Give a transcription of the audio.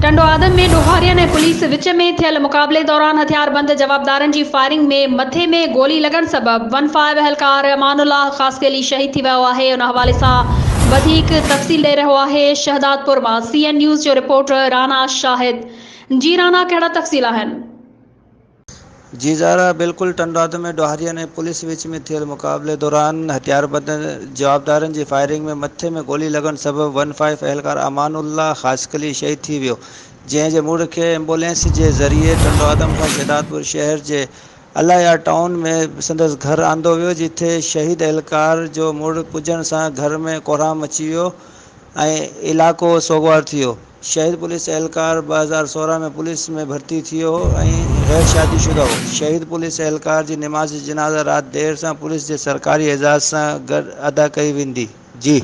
टंडो आदम में ॾोहारियन ऐं पुलिस विच में थियल मुक़ाबले दौरान हथियारबंद जवाबदारनि जी फायरिंग में मथे में गोली लॻण सबबि 15 एहलकार अमानुल्लाह ख़ासकेली शहीद थी वियो आहे। उन हवाले सां वधीक तफ़सील ॾेई रहियो आहे शहदादपुर मां CN न्यूज़ जो रिपोर्टर राना शाहिद। जी राना, कहिड़ा तफ़सील आहिनि? जी ज़ारा, बिल्कुल टंडो में ॾोहारियन ऐं पुलिस विच में थियल मुक़ाबले दौरान हथियारबंद जवाबदारनि जी फायरिंग में मथे में गोली लॻण सबबि 15 एहलकार अमानुल्लाह ख़ासकली शहीद थी वियो, जंहिं जे मुड़ खे एम्बुलेंस जे ज़रिए टंडो खां शहदादपुर शहर जे अलाया टाउन में संदसि घर आंदो वियो, जिथे शहीद एहलकार जो मुड़ पुॼण सां घर में कोहराम अची वियो ऐं इलाइक़ो सोगवार थी वियो। शहीद पुलिस एहलकार 2016 में पुलिस में भर्ती थियो ऐं गैर शादीशुदा हो। शहीद पुलिस एहलकार जी नमाज़ जनाज़ा राति देर सां पुलिस जे सरकारी एजाज़ सां गॾु अदा कई वेंदी। जी।